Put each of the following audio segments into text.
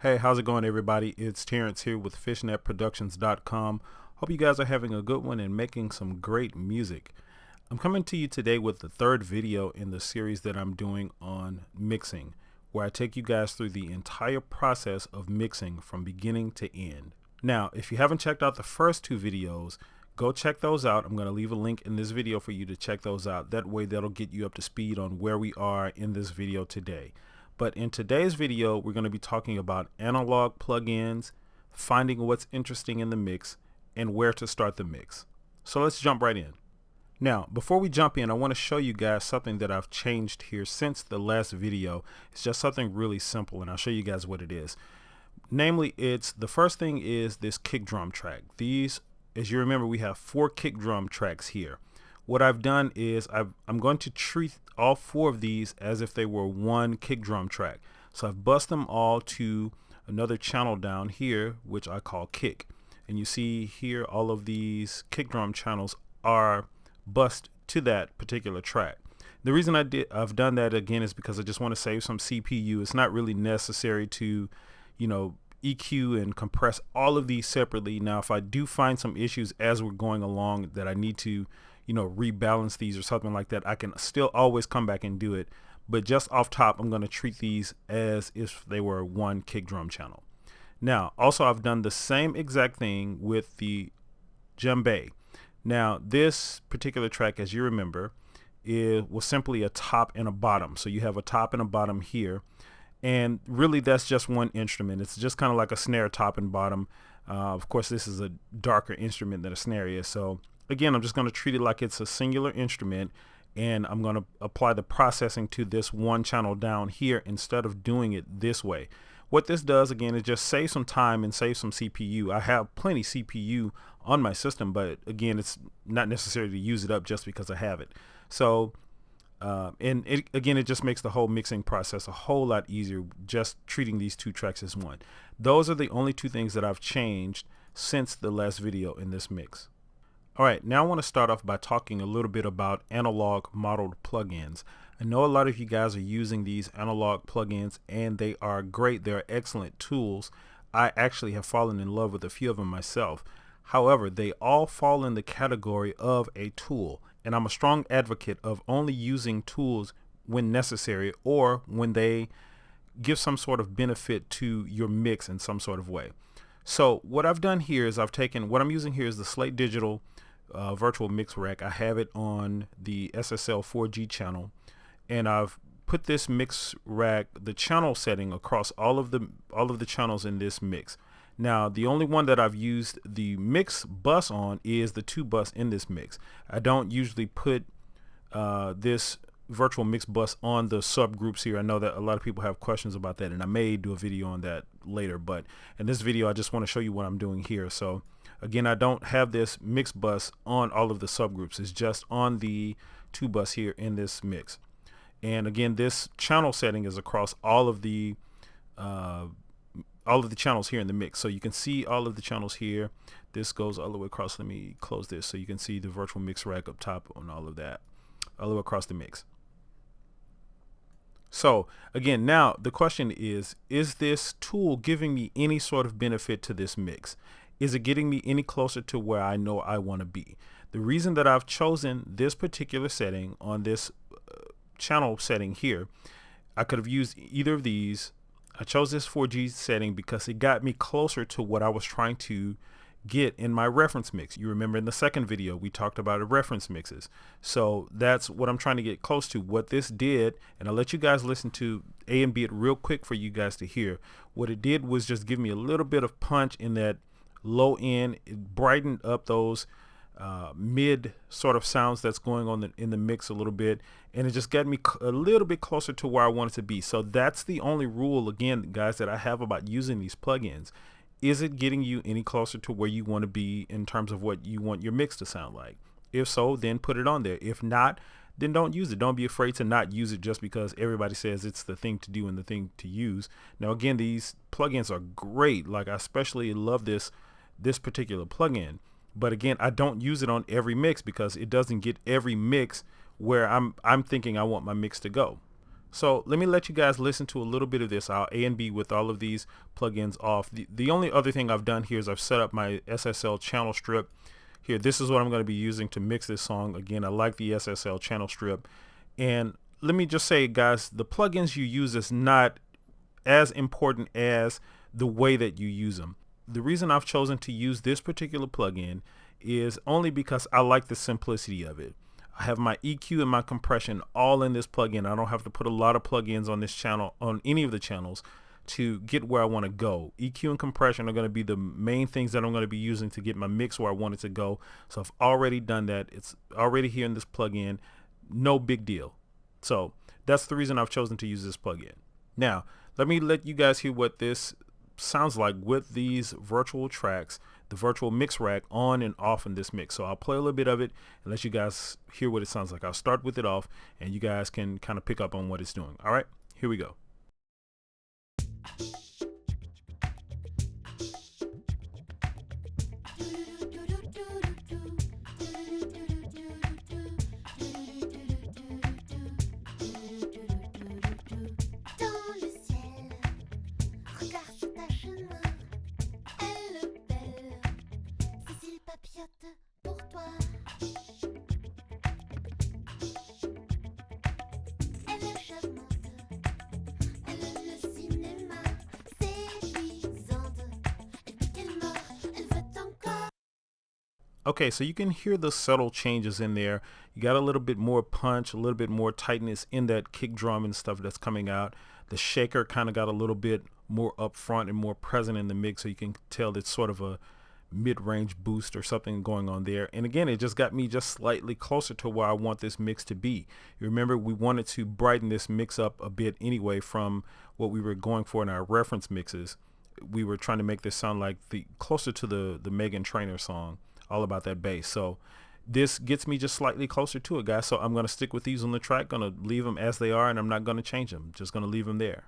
Hey, how's it going, everybody? It's Terrence here with fishnetproductions.com. Hope you guys are having a good one and making some great music. I'm coming to you today with the third video in the series that I'm doing on mixing, where I take you guys through the entire process of mixing from beginning to end. Now, if you haven't checked out the first two videos, go check those out. I'm going to leave a link in this video for you to check those out. That way, that'll get you up to speed on where we are in this video today. But in today's video, we're going to be talking about analog plugins, finding what's interesting in the mix, and where to start the mix. So let's jump right in. Now, before we jump in, I want to show you guys something that I've changed here since the last video. It's just something really simple, and I'll show you guys what it is. Namely, the first thing is this kick drum track. These, as you remember, we have 4 kick drum tracks here. What I've done is I'm going to treat all 4 of these as if they were one kick drum track. So I've bussed them all to another channel down here, which I call kick. And you see here all of these kick drum channels are bussed to that particular track. The reason I've done that again is because I just want to save some CPU. It's not really necessary to, EQ and compress all of these separately. Now, if I do find some issues as we're going along that I need to rebalance these or something like that, I can still always come back and do it. But just off top, I'm going to treat these as if they were one kick drum channel. Now, also, I've done the same exact thing with the djembe. Now, this particular track, as you remember, was simply a top and a bottom. So you have a top and a bottom here. And really, that's just one instrument. It's just kind of like a snare top and bottom. Of course, this is a darker instrument than a snare is. So again, I'm just going to treat it like it's a singular instrument, and I'm going to apply the processing to this one channel down here instead of doing it this way. What this does, again, is just save some time and save some CPU. I have plenty CPU on my system, but again, it's not necessary to use it up just because I have it. So it just makes the whole mixing process a whole lot easier just treating these 2 tracks as one. Those are the only 2 things that I've changed since the last video in this mix. All right, now I want to start off by talking a little bit about analog modeled plugins. I know a lot of you guys are using these analog plugins, and they are great. They're excellent tools. I actually have fallen in love with a few of them myself. However, they all fall in the category of a tool, and I'm a strong advocate of only using tools when necessary or when they give some sort of benefit to your mix in some sort of way. So what I've done here is what I'm using here is the Slate Digital virtual mix rack. I have it on the SSL 4G channel, and I've put this mix rack, the channel setting, across all of the channels in this mix. Now, the only one that I've used the mix bus on is the 2 bus in this mix. I don't usually put this virtual mix bus on the subgroups here. I know that a lot of people have questions about that, and I may do a video on that later, but in this video I just want to show you what I'm doing here. So again, I don't have this mix bus on all of the subgroups. It's just on the 2 bus here in this mix. And again, this channel setting is across all of the channels here in the mix. So you can see all of the channels here. This goes all the way across. Let me close this so you can see the virtual mix rack up top on all of that, all the way across the mix. So again, now the question is this tool giving me any sort of benefit to this mix? Is it getting me any closer to where I know I want to be? The reason that I've chosen this particular setting on this channel setting here, I could have used either of these. I chose this 4G setting because it got me closer to what I was trying to get in my reference mix. You remember in the second video we talked about reference mixes. So that's what I'm trying to get close to. What this did, and I'll let you guys listen to A and B it real quick for you guys to hear. What it did was just give me a little bit of punch in that low end. It brightened up those mid sort of sounds that's going on in the mix a little bit, and it just got me a little bit closer to where I wanted to be. So that's the only rule, again, guys, that I have about using these plugins. Is it getting you any closer to where you want to be in terms of what you want your mix to sound like? If so, then put it on there. If not, then don't use it. Don't be afraid to not use it just because everybody says it's the thing to do and the thing to use. Now, again, these plugins are great. Like, I especially love this particular plugin. But again, I don't use it on every mix because it doesn't get every mix where I'm thinking I want my mix to go. So let me let you guys listen to a little bit of this. I'll A and B with all of these plugins off. The only other thing I've done here is I've set up my SSL channel strip here. This is what I'm going to be using to mix this song. Again, I like the SSL channel strip. And let me just say, guys, the plugins you use is not as important as the way that you use them. The reason I've chosen to use this particular plugin is only because I like the simplicity of it. I have my EQ and my compression all in this plugin. I don't have to put a lot of plugins on this channel, on any of the channels, to get where I want to go. EQ and compression are going to be the main things that I'm going to be using to get my mix where I want it to go. So I've already done that. It's already here in this plugin. No big deal. So that's the reason I've chosen to use this plugin. Now, let me let you guys hear what this sounds like with these virtual tracks, the virtual mix rack on and off in this mix. So I'll play a little bit of it and let you guys hear what it sounds like. I'll start with it off and you guys can kind of pick up on what it's doing. All right, here we go. Pour toi, elle est charmante, elle aime le cinéma, séduisante, et puis qu'elle meurt, elle veut encore. Okay, so you can hear the subtle changes in there. You got a little bit more punch, a little bit more tightness in that kick drum and stuff that's coming out. The shaker kind of got a little bit more up front and more present in the mix, so you can tell it's sort of a mid-range boost or something going on there. And again, it just got me just slightly closer to where I want this mix to be. You remember, we wanted to brighten this mix up a bit anyway from what we were going for in our reference mixes. We were trying to make this sound like the closer to the Meghan Trainor song, all about that bass. So this gets me just slightly closer to it, guys. So I'm going to stick with these on the track, going to leave them as they are, and I'm not going to change them. Just going to leave them there.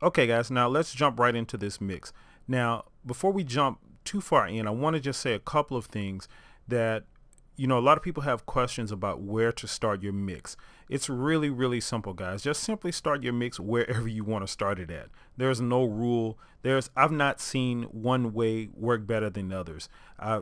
Okay, guys, now let's jump right into this mix. Now, before we jump too far in, I want to just say a couple of things that, you know, a lot of people have questions about where to start your mix. It's really, really simple, guys. Just simply start your mix wherever you want to start it at. There's no rule. I've not seen one way work better than others.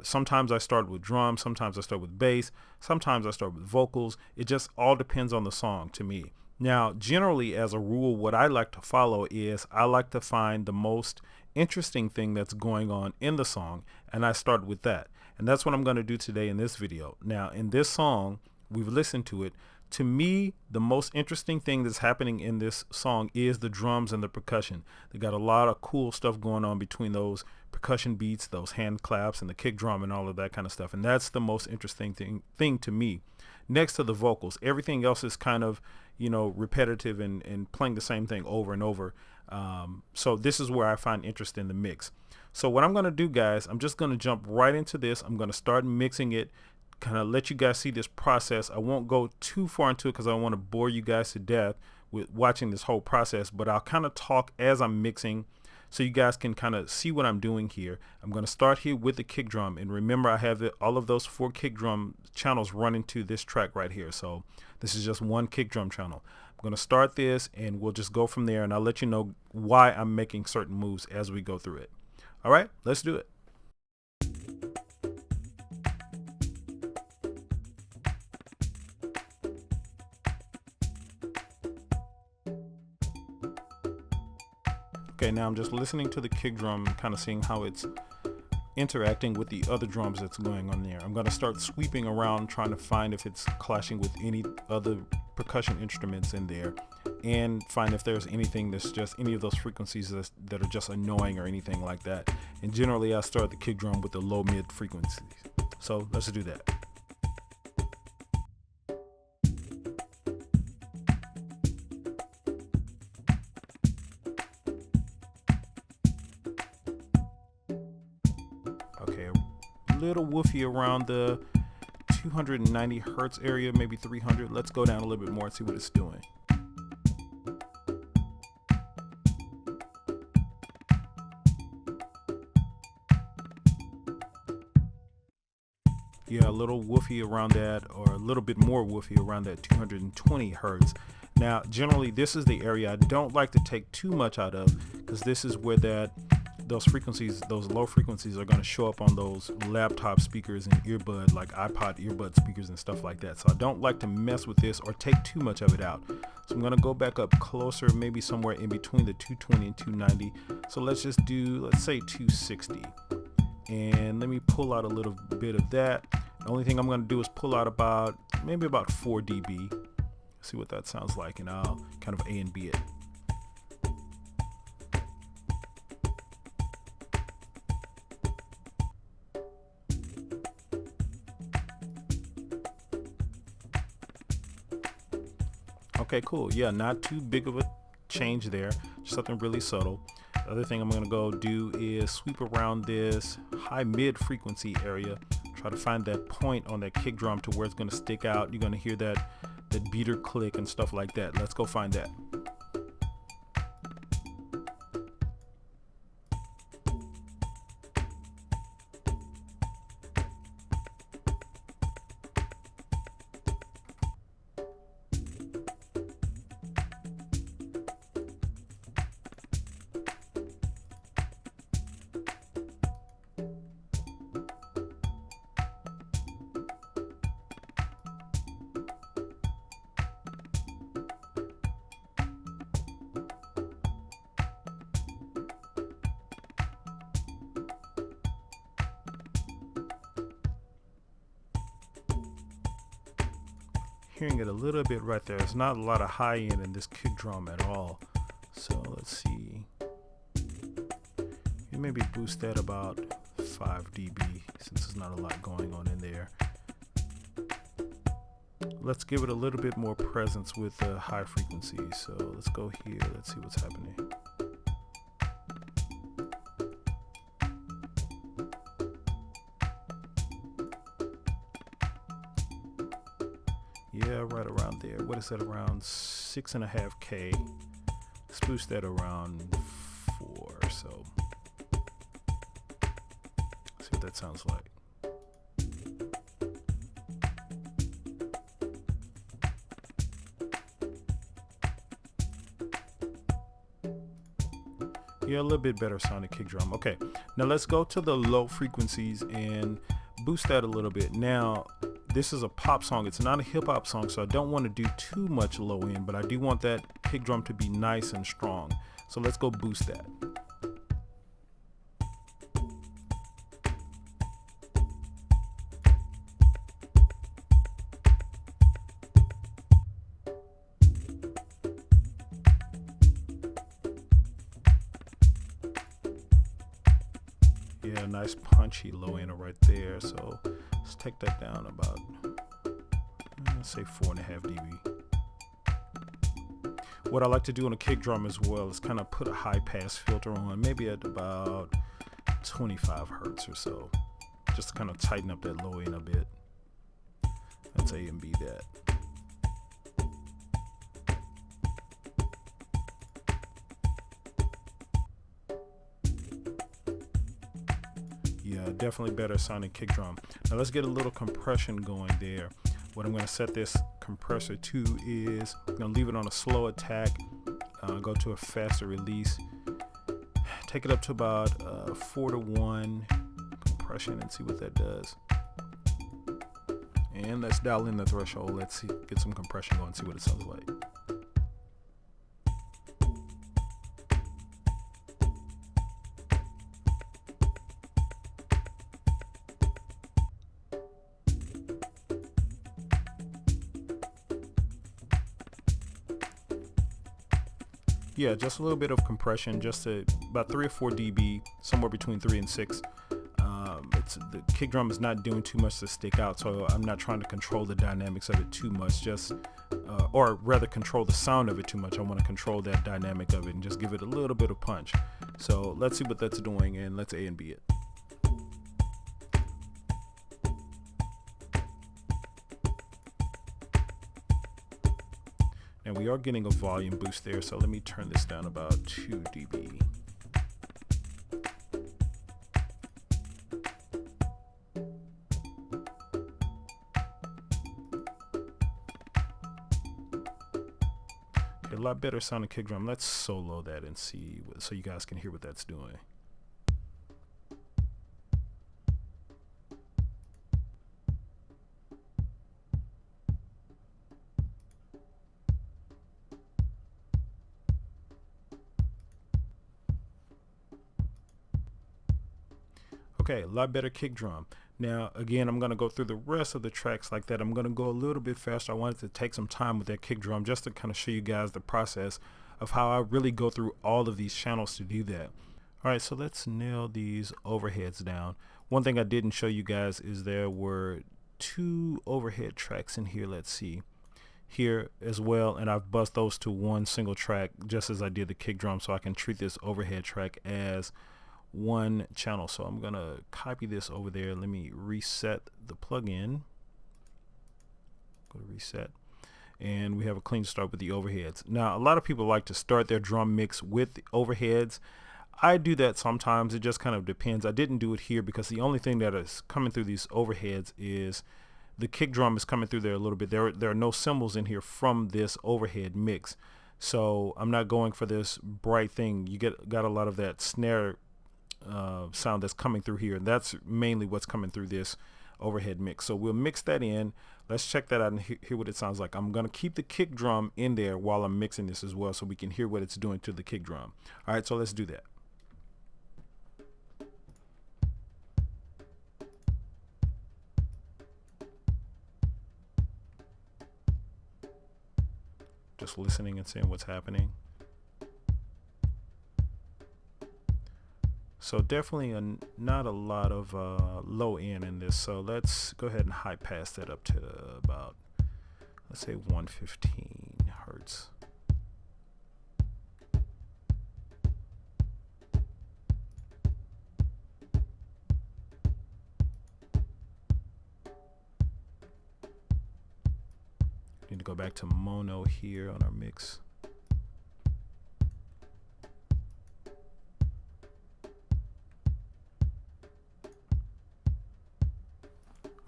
Sometimes I start with drums, sometimes I start with bass, sometimes I start with vocals. It just all depends on the song to me. Now, generally, as a rule, what I like to follow is I like to find the most interesting thing that's going on in the song, and I start with that. And that's what I'm going to do today in this video. Now, in this song, we've listened to it. To me, the most interesting thing that's happening in this song is the drums and the percussion. They got a lot of cool stuff going on between those percussion beats, those hand claps, and the kick drum and all of that kind of stuff. And that's the most interesting thing to me. Next to the vocals, everything else is kind of, you know, repetitive and playing the same thing over and over. So this is where I find interest in the mix. So what I'm going to do, guys, I'm just going to jump right into this. I'm going to start mixing it, kind of let you guys see this process. I won't go too far into it because I don't want to bore you guys to death with watching this whole process, but I'll kind of talk as I'm mixing so you guys can kind of see what I'm doing here. I'm going to start here with the kick drum, and remember, I have all of those 4 kick drum channels running to this track right here. So this is just one kick drum channel. I'm going to start this and we'll just go from there, and I'll let you know why I'm making certain moves as we go through it. All right, let's do it. Okay, now I'm just listening to the kick drum and kind of seeing how it's interacting with the other drums that's going on there. I'm going to start sweeping around trying to find if it's clashing with any other percussion instruments in there, and find if there's anything that's just any of those frequencies that are just annoying or anything like that. And generally I start the kick drum with the low mid frequencies. So let's do that. Okay, a little woofy around the 290 hertz area, maybe 300. Let's go down a little bit more and see what it's doing. Yeah, a little woofy around that, or a little bit more woofy around that 220 hertz. Now, generally, this is the area I don't like to take too much out of, because this is where those frequencies, those low frequencies, are going to show up on those laptop speakers and earbud, like iPod earbud speakers and stuff like that. So I don't like to mess with this or take too much of it out. So I'm going to go back up closer, maybe somewhere in between the 220 and 290. So let's just do, let's say 260. And let me pull out a little bit of that. The only thing I'm going to do is pull out maybe about 4 dB. See what that sounds like, and I'll kind of A and B it. Okay, cool. Yeah, not too big of a change there. Just something really subtle. The other thing I'm going to go do is sweep around this high mid frequency area. Try to find that point on that kick drum to where it's going to stick out. You're going to hear that beater click and stuff like that. Let's go find that. Hearing it a little bit right there. There's not a lot of high end in this kick drum at all. So let's see. You maybe boost that about 5 dB since there's not a lot going on in there. Let's give it a little bit more presence with the high frequency. So let's go here. Let's see what's happening. Yeah, right around there. What is that? Around 6.5K. Let's boost that around 4 or so. See what that sounds like. Yeah, a little bit better sounding kick drum. Okay, now let's go to the low frequencies and boost that a little bit. Now, this is a pop song. It's not a hip hop song, so I don't want to do too much low end, but I do want that kick drum to be nice and strong. So let's go boost that. Yeah, nice punchy low end right there. So let's take that down about, let's say 4.5 dB. What I like to do on a kick drum as well is kind of put a high pass filter on, maybe at about 25 hertz or so, just to kind of tighten up that low end a bit. Let's A and B that. Yeah, definitely better sounding kick drum. Now let's get a little compression going there. What I'm going to set this compressor to is I'm going to leave it on a slow attack, go to a faster release, take it up to about 4:1 compression and see what that does. And let's dial in the threshold. Let's see, get some compression going and see what it sounds like. Yeah, just a little bit of compression, just about 3 or 4 dB, somewhere between 3 and 6. The kick drum is not doing too much to stick out, so I'm not trying to control the dynamics of it too much, or rather control the sound of it too much. I want to control that dynamic of it and just give it a little bit of punch. So let's see what that's doing, and let's A and B it. And we are getting a volume boost there, so let me turn this down about 2 dB. a lot better sounding kick drum. Let's solo that and see so you guys can hear what that's doing. Okay, a lot better kick drum. Now, again, I'm going to go through the rest of the tracks like that. I'm going to go a little bit faster. I wanted to take some time with that kick drum just to kind of show you guys the process of how I really go through all of these channels to do that. All right, so let's nail these overheads down. One thing I didn't show you guys is there were 2 overhead tracks in here. Let's see. Here as well, and I've bussed those to one single track just as I did the kick drum, so I can treat this overhead track as one channel. So I'm gonna copy this over there. Let me reset the plugin. Go to reset, and we have a clean start with the overheads. Now, a lot of people like to start their drum mix with the overheads. I do that sometimes. It just kind of depends. I didn't do it here because the only thing that is coming through these overheads is the kick drum is coming through there a little bit. There are no cymbals in here from this overhead mix, so I'm not going for this bright thing. You got a lot of that snare sound that's coming through here, and that's mainly what's coming through this overhead mix. So we'll mix that in. Let's check that out and hear what it sounds like. I'm going to keep the kick drum in there while I'm mixing this as well, so we can hear what it's doing to the kick drum. All right, so let's do that. Just listening and seeing what's happening. So definitely not a lot of low end in this. So let's go ahead and high pass that up to about, let's say 115 hertz. Need to go back to mono here on our mix.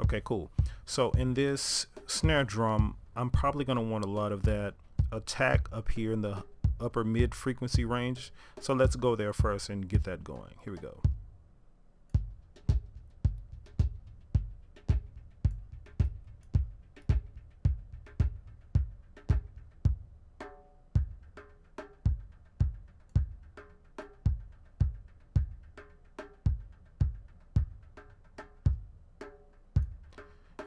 Okay, cool. So in this snare drum, I'm probably going to want a lot of that attack up here in the upper mid frequency range. So let's go there first and get that going. Here we go.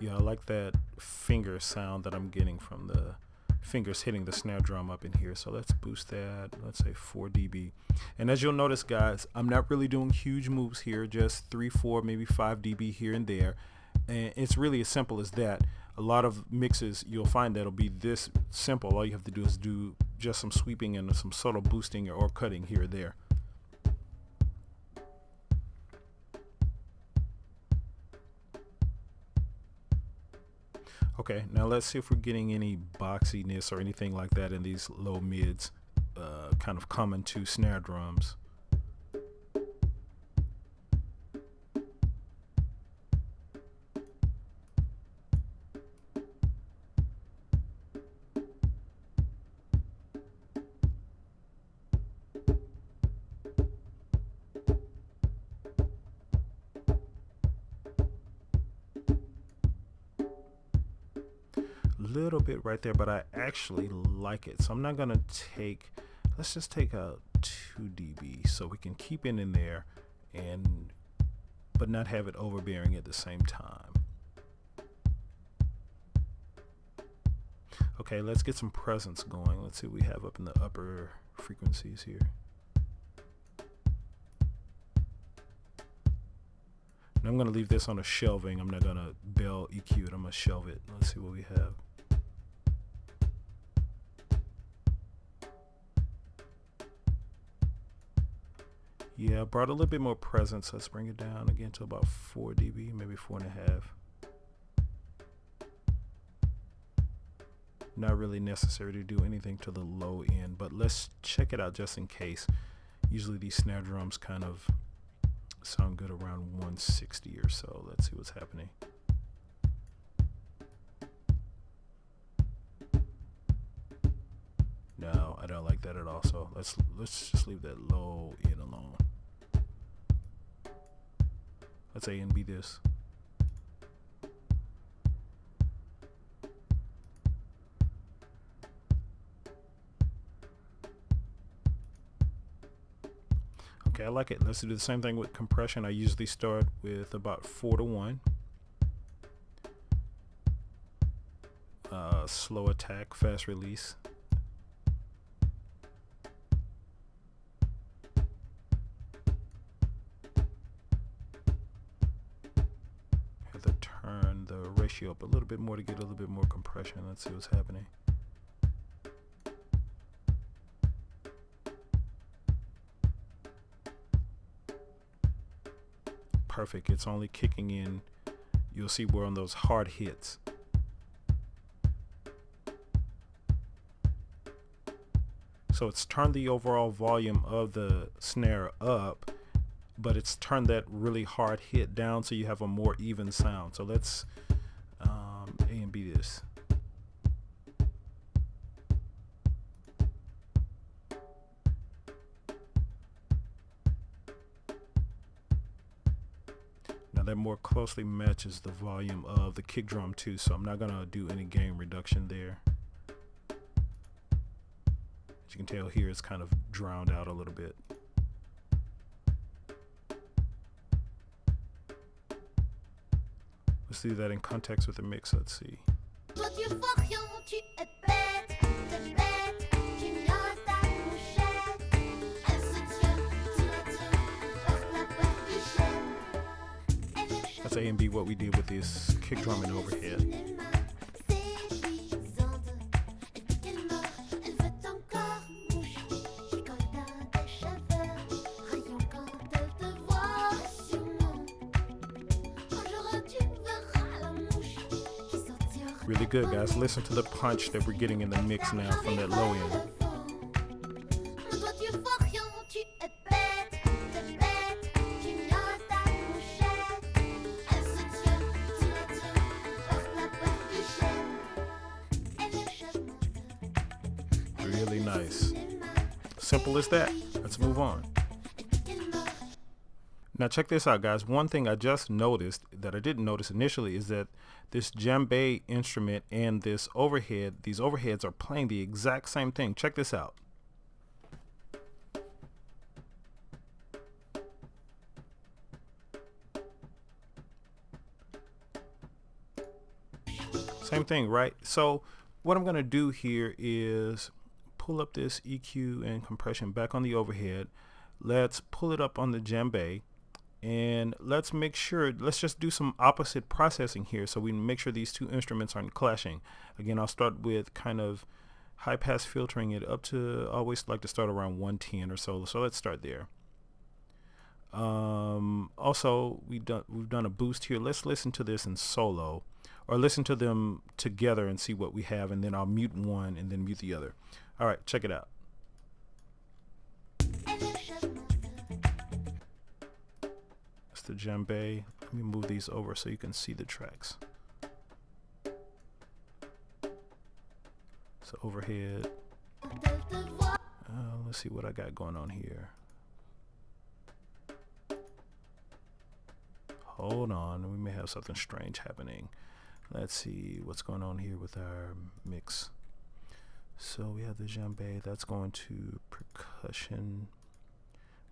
Yeah, I like that finger sound that I'm getting from the fingers hitting the snare drum up in here. So let's boost that, let's say 4 dB. And as you'll notice, guys, I'm not really doing huge moves here, just 3, 4, maybe 5 dB here and there. And it's really as simple as that. A lot of mixes you'll find that'll be this simple. All you have to do is do just some sweeping and some subtle boosting or cutting here or there. Okay, now let's see if we're getting any boxiness or anything like that in these low mids, kind of common to snare drums. Little bit right there, but I actually like it, so I'm not gonna take, let's just take out 2 dB so we can keep it in there and but not have it overbearing at the same time. Okay, let's get some presence going. Let's see what we have up in the upper frequencies here. And I'm gonna leave this on a shelving. I'm not gonna bell EQ it, I'm gonna shelve it. Let's see what we have. Yeah, I brought a little bit more presence. Let's bring it down again to about 4 dB, maybe 4.5. Not really necessary to do anything to the low end, but let's check it out just in case. Usually these snare drums kind of sound good around 160 or so. Let's see what's happening. No, that at all. So let's just leave that low in alone. Let's A and B this. Okay, I like it. Let's do the same thing with compression. I usually start with about 4-to-1. Slow attack, fast release. Have to turn the ratio up a little bit more to get a little bit more compression. Let's see what's happening. Perfect. It's only kicking in. You'll see we're on those hard hits. So it's turned the overall volume of the snare up, but it's turned that really hard hit down so you have a more even sound. So let's A and B this. Now that more closely matches the volume of the kick drum too, so I'm not gonna do any gain reduction there. As you can tell here, it's kind of drowned out a little bit. Let's do that in context with the mix. Let's see. Toi tu vaux rien, tu es bête, t'es bête, tu ignores ta couchette. Elle se tient, tu la tiens, par la percussion. Elle est That's A and B, what we did with this kick drum and overhead. cinéma, séduisante. Elle dit qu'elle meurt, elle veut encore mouche. Qui colle dans tes cheveux, rayon quand elle te voit. Sûrement, un jour tu verras la mouche qui sortira. Really good, guys. Listen to the punch that we're getting in the mix now from that low end. Toi tu vaux rien, tu es bête, t'es bête, tu ignores ta couchette. Elle se tient, tu la tiens, par la percussion. Elle est charmante. Really nice. Simple as that. Let's move on. Now check this out, guys. One thing I just noticed that I didn't notice initially is that this djembe instrument and this overhead, these overheads are playing the exact same thing. Check this out. Same thing, right? So what I'm going to do here is pull up this EQ and compression back on the overhead. Let's pull it up on the djembe. And let's make sure, let's just do some opposite processing here so we make sure these two instruments aren't clashing. Again, I'll start with kind of high pass filtering it up to, I always like to start around 110 or so. So let's start there. Also, we've done a boost here. Let's listen to this in solo, or listen to them together and see what we have, and then I'll mute one and then mute the other. All right, check it out. That's the djembe. Let me move these over so you can see the tracks. So overhead. Let's see what I got going on here. Hold on, we may have something strange happening. Let's see what's going on here with our mix. So we have the djembe, that's going to percussion.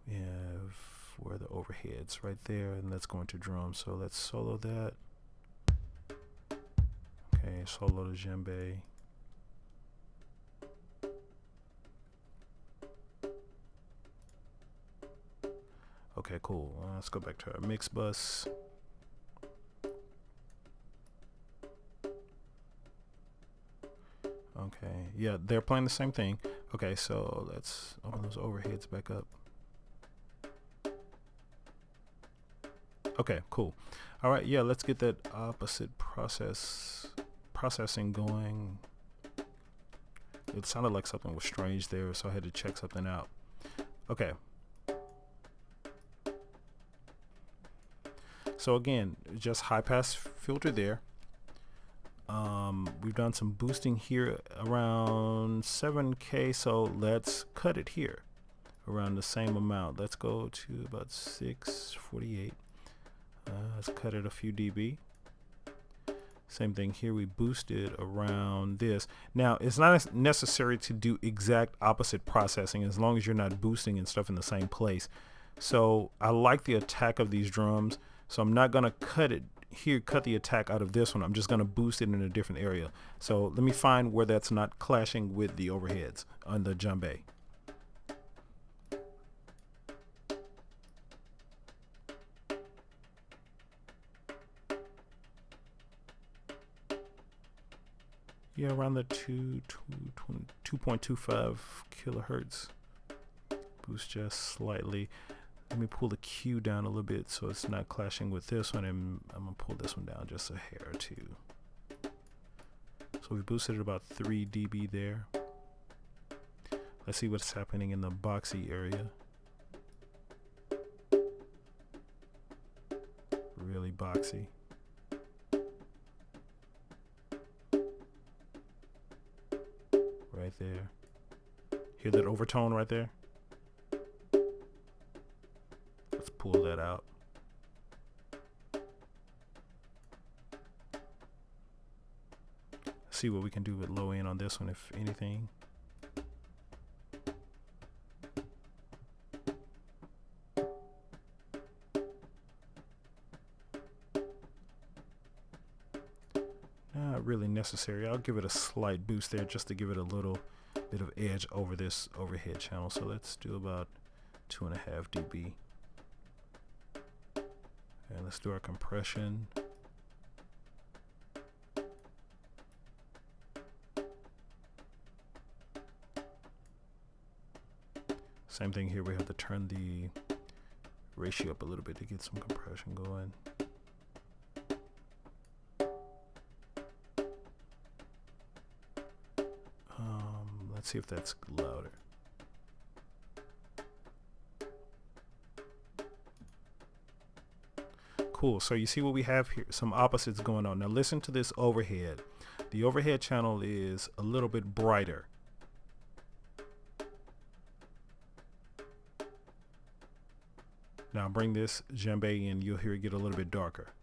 We have where the overheads right there, and that's going to drum. So let's solo that. Okay, solo the djembe. Okay, cool. Let's go back to our mix bus. Okay, yeah, they're playing the same thing. Okay, so let's open those overheads back up. Okay, cool. All right, yeah, let's get that opposite processing going. It sounded like something was strange there, so I had to check something out. Okay. So again, just high pass filter there. We've done some boosting here around 7K, so let's cut it here around the same amount. Let's go to about 648. Let's cut it a few dB. Same thing here, we boosted around this. Now, it's not necessary to do exact opposite processing as long as you're not boosting and stuff in the same place. So I like the attack of these drums, so I'm not gonna cut it here, cut the attack out of this one. I'm just gonna boost it in a different area. So let me find where that's not clashing with the overheads on the djembe. Yeah, around the 2.25 kilohertz. Boost just slightly. Let me pull the Q down a little bit so it's not clashing with this one, and I'm gonna pull this one down just a hair or two. So we boosted about 3 dB there. Let's see what's happening in the boxy area. Really boxy. Right there. Hear that overtone right there? Let's pull that out. See what we can do with low end on this one, if anything. Not really necessary. I'll give it a slight boost there just to give it a little bit of edge over this overhead channel. So let's do about 2.5 dB. And let's do our compression. Same thing here, we have to turn the ratio up a little bit to get some compression going. Let's see if that's louder. Cool, so you see what we have here, some opposites going on. Now listen to this overhead. The overhead channel is a little bit brighter. Now bring this djembe in, you'll hear it get a little bit darker.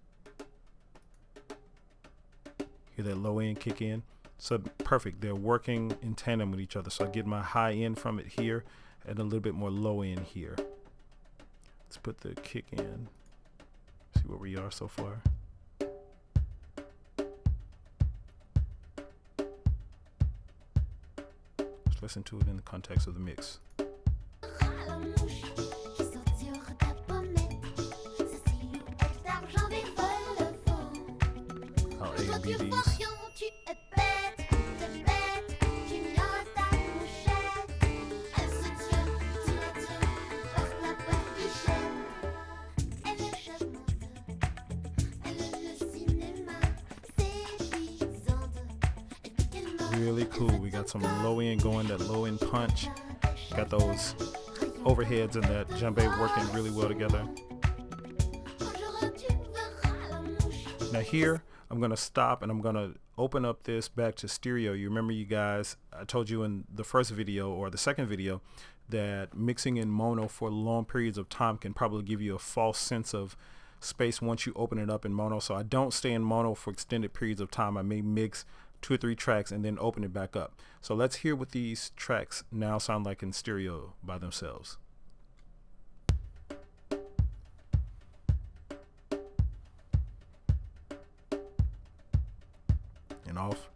Hear that low end kick in? So perfect, they're working in tandem with each other. So I get my high end from it here and a little bit more low end here. Let's put the kick in. See where we are so far. Let's listen to it in the context of the mix. I'll A and B these. Really cool. We got some low end going, that low end punch. Got those overheads and that djembe working really well together. Now here, I'm going to stop and I'm going to open up this back to stereo. You remember, you guys, I told you in the first video or the second video that mixing in mono for long periods of time can probably give you a false sense of space once you open it up in mono. So I don't stay in mono for extended periods of time. I may mix 2 or 3 tracks and then open it back up. So let's hear what these tracks now sound like in stereo by themselves. And off.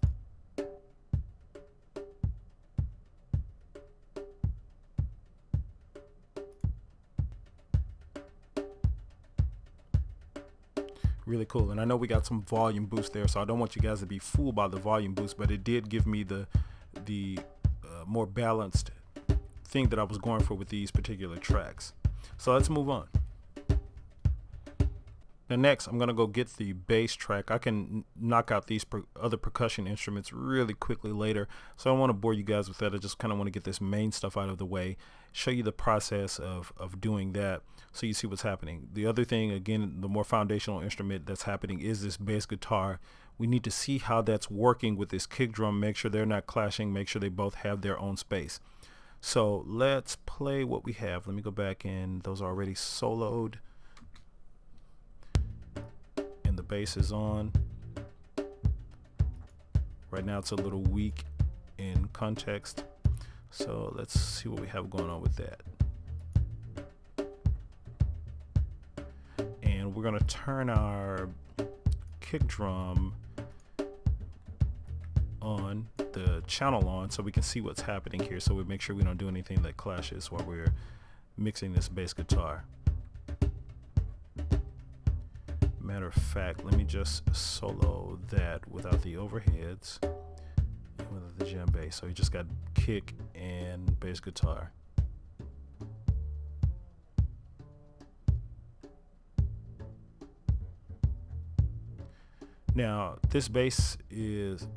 Really cool. And I know we got some volume boost there, so I don't want you guys to be fooled by the volume boost, but it did give me the more balanced thing that I was going for with these particular tracks. So let's move on. Now next, I'm going to go get the bass track. I can knock out these other percussion instruments really quickly later, so I don't want to bore you guys with that. I just kind of want to get this main stuff out of the way, show you the process of doing that so you see what's happening. The other thing, again, the more foundational instrument that's happening is this bass guitar we need to see how that's working with this kick drum, make sure they're not clashing, make sure they both have their own space. So let's play what we have. Let me go back in. Those are already soloed. And the bass is on. Right now it's a little weak in context. So let's see what we have going on with that. And we're going to turn our kick drum on, the channel on, so we can see what's happening here, so we make sure we don't do anything that clashes while we're mixing this bass guitar. Matter of fact, let me just solo that without the overheads and without the jam bass. So you just got kick and bass guitar. Now this bass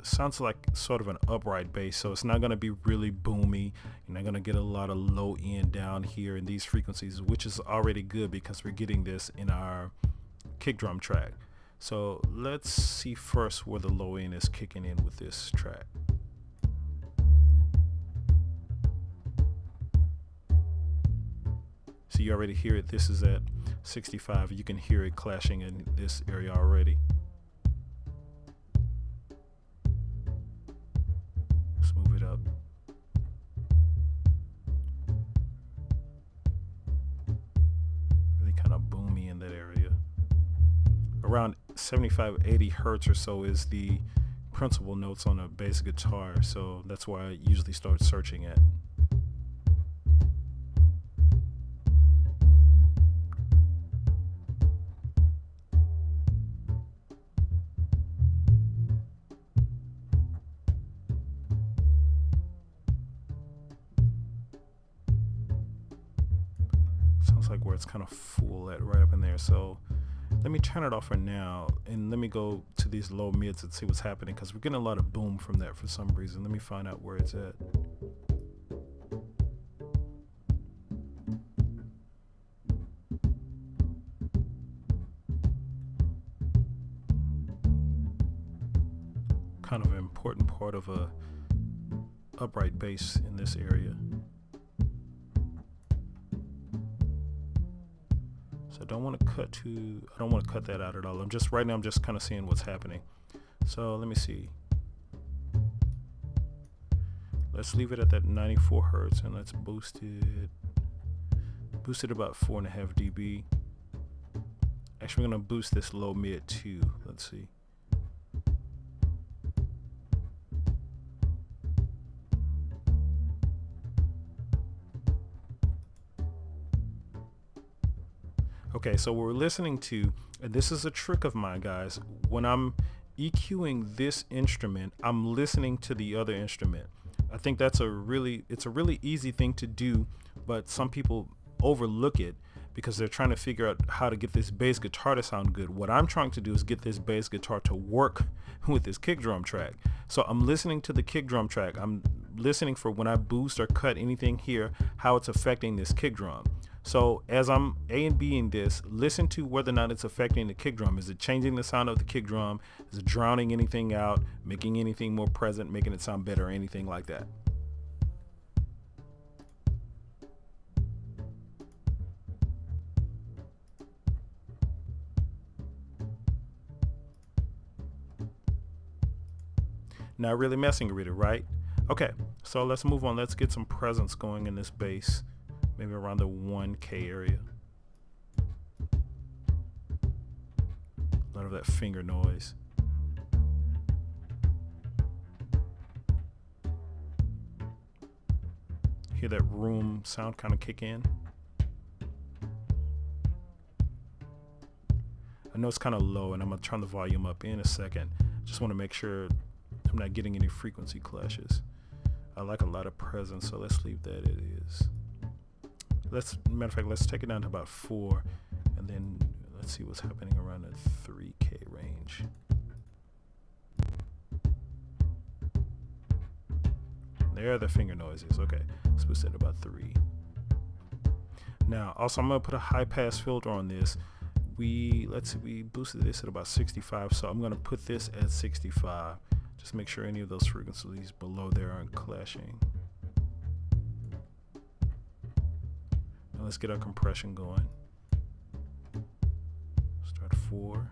sounds like sort of an upright bass, so it's not going to be really boomy. You're not going to get a lot of low end down here in these frequencies, which is already good because we're getting this in our kick drum track. So let's see first where the low end is kicking in with this track. So you already hear it. This is at 65. You can hear it clashing in this area already. Let's move it up. Really kind of boomy in that area. Around 75-80 hertz or so is the principal notes on a bass guitar, so that's why I usually start searching at. Sounds like where it's kind of full at right up in there, so let me turn it off for now, and let me go to these low mids and see what's happening, because we're getting a lot of boom from that for some reason. Let me find out where it's at. Kind of an important part of a upright bass in this area. I don't want to cut that out at all. Right now I'm just kind of seeing what's happening. So let me see. Let's leave it at that 94 hertz and let's boost it about 4.5 dB. Actually, we're going to boost this low mid too. Let's see. Okay, so we're listening to, and this is a trick of mine, guys. When I'm EQing this instrument, I'm listening to the other instrument. I think it's a really easy thing to do, but some people overlook it because they're trying to figure out how to get this bass guitar to sound good. What I'm trying to do is get this bass guitar to work with this kick drum track. So I'm listening to the kick drum track. I'm listening for when I boost or cut anything here, how it's affecting this kick drum. So as I'm A and Bing this, listen to whether or not it's affecting the kick drum. Is it changing the sound of the kick drum? Is it drowning anything out, making anything more present, making it sound better, or anything like that? Not really messing with it, right? Okay, so let's move on. Let's get some presence going in this bass. Maybe around the 1K area. A lot of that finger noise. Hear that room sound kind of kick in. I know it's kind of low, and I'm going to turn the volume up in a second. Just want to make sure I'm not getting any frequency clashes. I like a lot of presence, so let's leave that it is. Matter of fact, let's take it down to about 4, and then let's see what's happening around the 3K range. There are the finger noises. Okay, let's put that about 3. Now, also, I'm gonna put a high pass filter on this. let's see, we boosted this at about 65, so I'm going to put this at 65. Just make sure any of those frequencies below there aren't clashing. Now let's get our compression going. Start 4.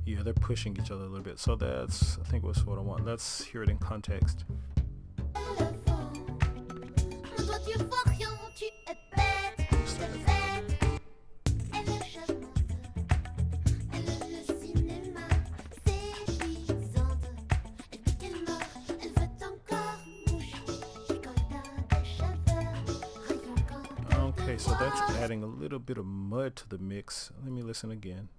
Yeah, they're pushing each other a little bit. So that's, I think that's what I want. Let's hear it in context. Okay, so that's adding a little bit of mud to the mix. Let me listen again.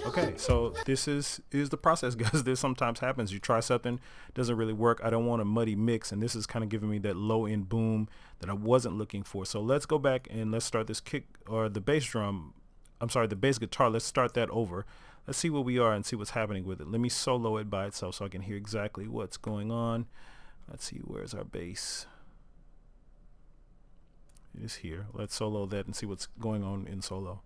Okay, so this is the process, guys. This sometimes happens. You try something, doesn't really work. I don't want a muddy mix, and this is kind of giving me that low end boom that I wasn't looking for. So let's go back and let's start this kick, or the bass drum. I'm sorry, the bass guitar. Let's start that over. Let's see where we are and see what's happening with it. Let me solo it by itself so I can hear exactly what's going on. Let's see, where's our bass? It is here. Let's solo that and see what's going on in solo.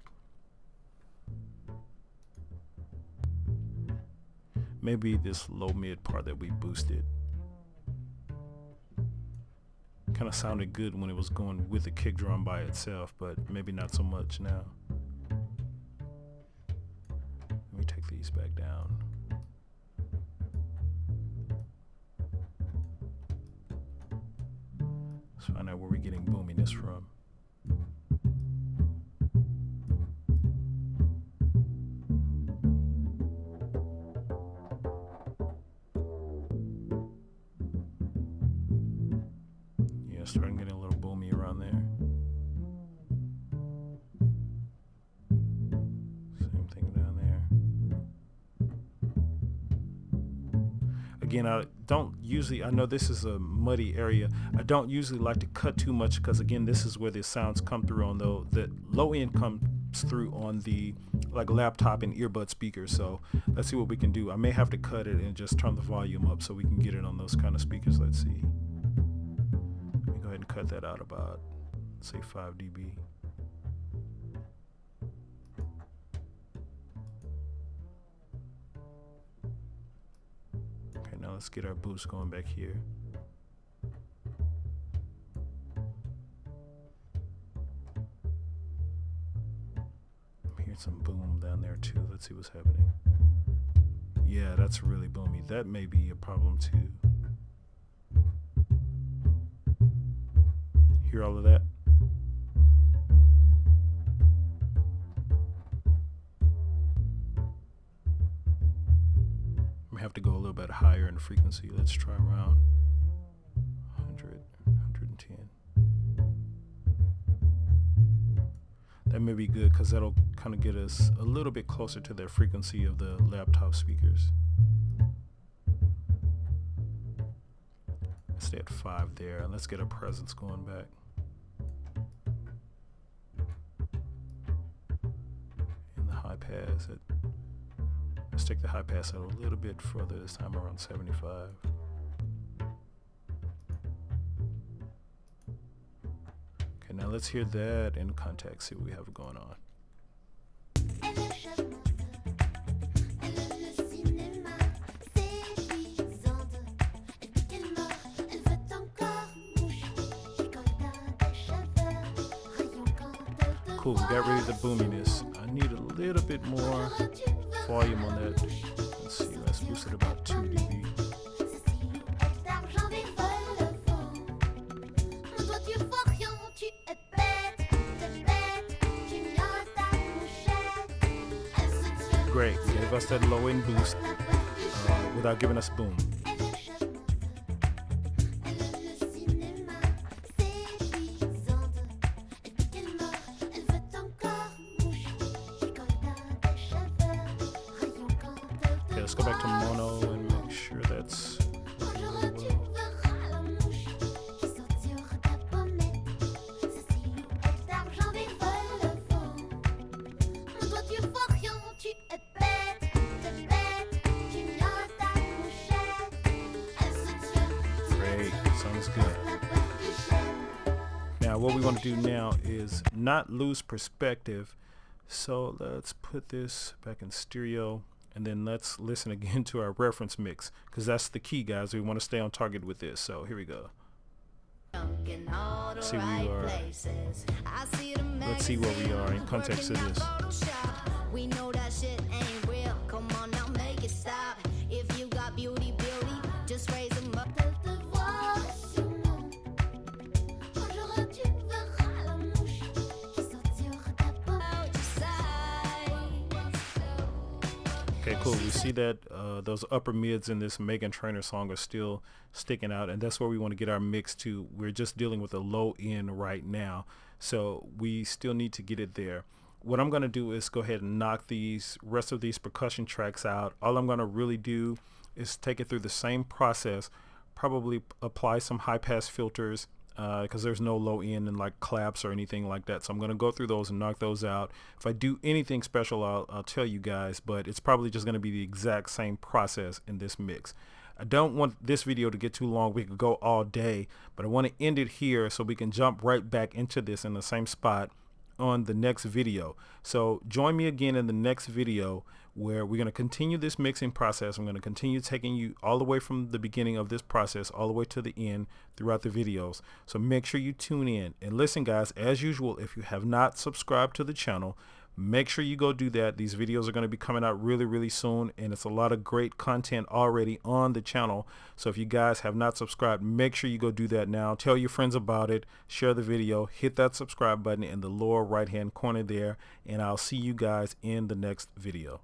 Maybe this low mid part that we boosted kind of sounded good when it was going with the kick drum by itself, but maybe not so much now. Let me take these back down. Let's find out where we're getting boominess from. Starting getting a little boomy around there. Same thing down there. Again, I don't usually, I know this is a muddy area. I don't usually like to cut too much because, again, this is where the sounds come through on the low end comes through on the like laptop and earbud speakers. So let's see what we can do. I may have to cut it and just turn the volume up so we can get it on those kind of speakers. Let's see. Go ahead and cut that out about, say, 5 dB. Okay, now let's get our boost going back here. I'm hearing some boom down there too. Let's see what's happening. Yeah, that's really boomy. That may be a problem too. Hear all of that? We have to go a little bit higher in the frequency. Let's try around 100, 110. That may be good because that'll kind of get us a little bit closer to the frequency of the laptop speakers. Let's stay at 5 there, and let's get our presence going back. High pass it. Let's take the high pass out a little bit further this time, around 75. Okay, now let's hear that in context, see what we have going on. Cool, we got rid of the boominess. I need a little bit more volume on that. Let's see, let's boost it about 2 dB. give us that low end boost without giving us boom. Elle est charmante, elle aime le cinéma, séduisante. Elle dit qu'elle mord, elle veut encore mouche qui colle dans tes cheveux, rayon quand elle te Okay, let's go back to voit. mono and make sure that's Un jour tu verras la mouche qui saute sur ta pommette. Sa silhouette d'argent dévole le vent. Mais toi tu vois rien, tu es bête, tu ignores ta mouchette. Elle se tient sur great. Sounds good. la percussion. Now what we want to do now is not lose perspective. So let's put this back in stereo and then let's listen again to our reference mix, because that's the key, guys. We want to stay on target with this. So here we go. See Let's see where we are in context of this. We know that shit ain't real. Come on now, make it stop. If you got beauty, just raise them up. Elle te voit sûrement. Un jour tu verras la mouche qui saute sur ta pommette. Okay, cool. We see that those upper mids in this Megan Trainor song are still sticking out, and that's where we want to get our mix to. We're just dealing with a low end right now, so we still need to get it there. What I'm going to do is go ahead and knock these rest of these percussion tracks out. All I'm going to really do is take it through the same process, probably apply some high pass filters, because there's no low end and like claps or anything like that. So I'm going to go through those and knock those out. If I do anything special, I'll tell you guys, but it's probably just going to be the exact same process in this mix. I don't want this video to get too long. We could go all day, but I want to end it here so we can jump right back into this in the same spot on the next video. So join me again in the next video where we're going to continue this mixing process. I'm going to continue taking you all the way from the beginning of this process all the way to the end throughout the videos. So make sure you tune in and listen, guys. As usual, if you have not subscribed to the channel, make sure you go do that. These videos are going to be coming out really soon, and it's a lot of great content already on the channel. So if you guys have not subscribed, make sure you go do that now. Tell your friends about it, share the video, hit that subscribe button in the lower right hand corner there, and I'll see you guys in the next video.